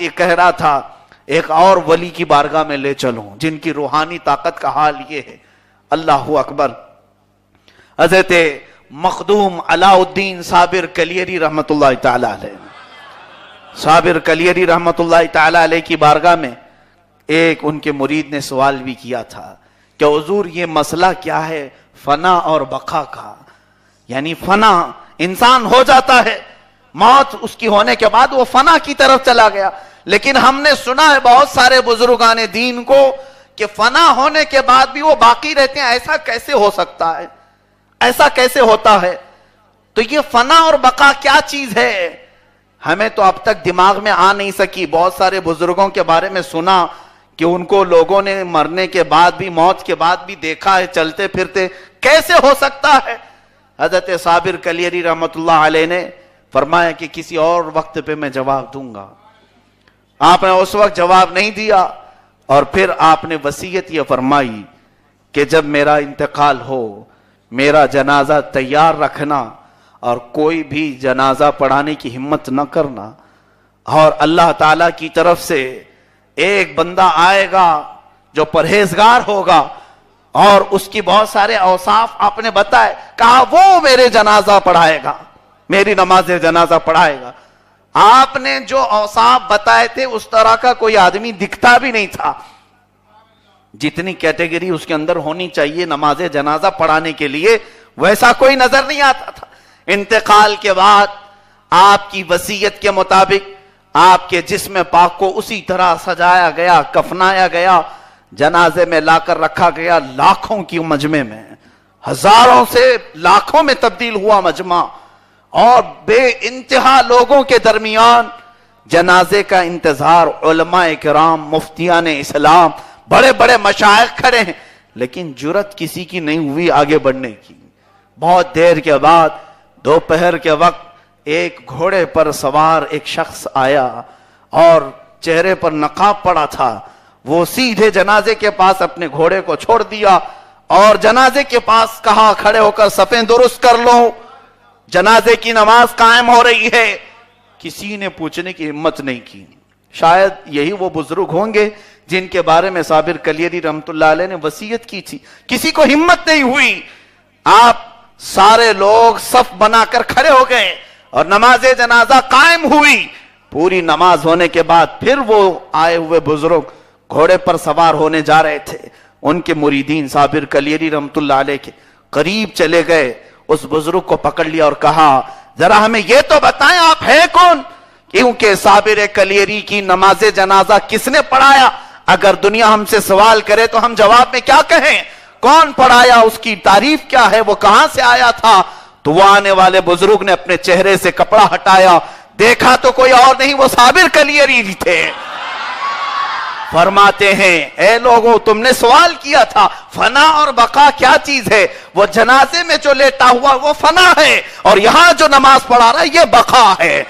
یہ کہہ رہا تھا ایک اور ولی کی بارگاہ میں لے چلوں جن کی روحانی طاقت کا حال یہ ہے. اللہ اکبر. حضرت مخدوم علاء الدین صابر کلیری رحمت اللہ تعالی علیہ، صابر کلیری رحمت اللہ تعالی علیہ کی بارگاہ میں ایک ان کے مرید نے سوال بھی کیا تھا کہ حضور یہ مسئلہ کیا ہے فنا اور بقا کا؟ یعنی فنا انسان ہو جاتا ہے، موت اس کی ہونے کے بعد وہ فنا کی طرف چلا گیا، لیکن ہم نے سنا ہے بہت سارے بزرگان دین کو کہ فنا ہونے کے بعد بھی وہ باقی رہتے ہیں. ایسا کیسے ہو سکتا ہے؟ ایسا کیسے ہوتا ہے؟ تو یہ فنا اور بقا کیا چیز ہے؟ ہمیں تو اب تک دماغ میں آ نہیں سکی. بہت سارے بزرگوں کے بارے میں سنا کہ ان کو لوگوں نے مرنے کے بعد بھی، موت کے بعد بھی دیکھا ہے چلتے پھرتے. کیسے ہو سکتا ہے؟ حضرت صابر کلیری رحمت اللہ علیہ نے فرمایا کہ کسی اور وقت پہ میں جواب دوں گا. آپ نے اس وقت جواب نہیں دیا، اور پھر آپ نے وصیت یہ فرمائی کہ جب میرا انتقال ہو میرا جنازہ تیار رکھنا اور کوئی بھی جنازہ پڑھانے کی ہمت نہ کرنا، اور اللہ تعالی کی طرف سے ایک بندہ آئے گا جو پرہیزگار ہوگا اور اس کی بہت سارے اوصاف آپ نے بتائے، کہا وہ میرے جنازہ پڑھائے گا، میری نماز جنازہ پڑھائے گا. آپ نے جو اوصاف بتائے تھے اس طرح کا کوئی آدمی دکھتا بھی نہیں تھا. جتنی کیٹیگری اس کے اندر ہونی چاہیے نماز جنازہ پڑھانے کے لیے ویسا کوئی نظر نہیں آتا تھا. انتقال کے بعد آپ کی وصیت کے مطابق آپ کے جسم پاک کو اسی طرح سجایا گیا، کفنایا گیا، جنازے میں لا کر رکھا گیا. لاکھوں کی مجمع میں، ہزاروں سے لاکھوں میں تبدیل ہوا مجمع، اور بے انتہا لوگوں کے درمیان جنازے کا انتظار. علماء کرام، مفتیان اسلام، بڑے بڑے مشائخ کھڑے ہیں، لیکن جرت کسی کی نہیں ہوئی آگے بڑھنے کی. بہت دیر کے بعد دوپہر کے وقت ایک گھوڑے پر سوار ایک شخص آیا اور چہرے پر نقاب پڑا تھا. وہ سیدھے جنازے کے پاس اپنے گھوڑے کو چھوڑ دیا اور جنازے کے پاس کہا کھڑے ہو کر صفیں درست کر لو، جنازے کی نماز قائم ہو رہی ہے. کسی نے پوچھنے کی ہمت نہیں کی. شاید یہی وہ بزرگ ہوں گے جن کے بارے میں صابر کلیری رحمت اللہ علیہ نے وصیت کی تھی. کسی کو ہمت نہیں ہوئی. آپ سارے لوگ صف بنا کر کھڑے ہو گئے اور نماز جنازہ قائم ہوئی. پوری نماز ہونے کے بعد پھر وہ آئے ہوئے بزرگ گھوڑے پر سوار ہونے جا رہے تھے. ان کے مریدین صابر کلیری رحمت اللہ علیہ کے قریب چلے گئے، اس بزرگ کو پکڑ لیا اور کہا ذرا ہمیں یہ تو بتائیں آپ ہیں کون؟ کیونکہ صابر کلیری کی نماز جنازہ کس نے پڑھایا؟ اگر دنیا ہم سے سوال کرے تو ہم جواب میں کیا کہیں؟ کون پڑھایا؟ اس کی تعریف کیا ہے؟ وہ کہاں سے آیا تھا؟ تو وہ آنے والے بزرگ نے اپنے چہرے سے کپڑا ہٹایا، دیکھا تو کوئی اور نہیں، وہ صابر کلیری تھے. فرماتے ہیں اے لوگوں تم نے سوال کیا تھا فنا اور بقا کیا چیز ہے؟ وہ جنازے میں جو لیٹا ہوا وہ فنا ہے، اور یہاں جو نماز پڑھا رہا ہے یہ بقا ہے.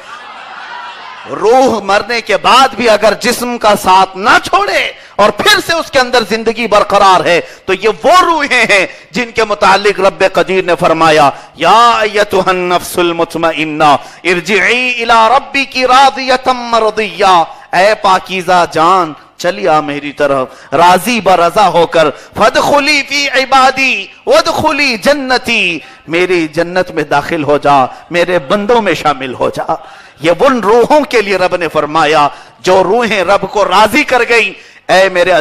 روح مرنے کے بعد بھی اگر جسم کا ساتھ نہ چھوڑے اور پھر سے اس کے اندر زندگی برقرار ہے تو یہ وہ روحیں ہیں جن کے متعلق رب قدیر نے فرمایا یا ایتھا النفس المطمئنہ ارجعی الی ربک راضیۃ مرضیہ، اے پاکیزہ جان چلی آ میری طرف راضی برضا ہو کر. فادخلی فی عبادی وادخلی جنتی، میری جنت میں داخل ہو جا، میرے بندوں میں شامل ہو جا. یہ ان روحوں کے لیے رب نے فرمایا جو روحیں رب کو راضی کر گئی. اے میرے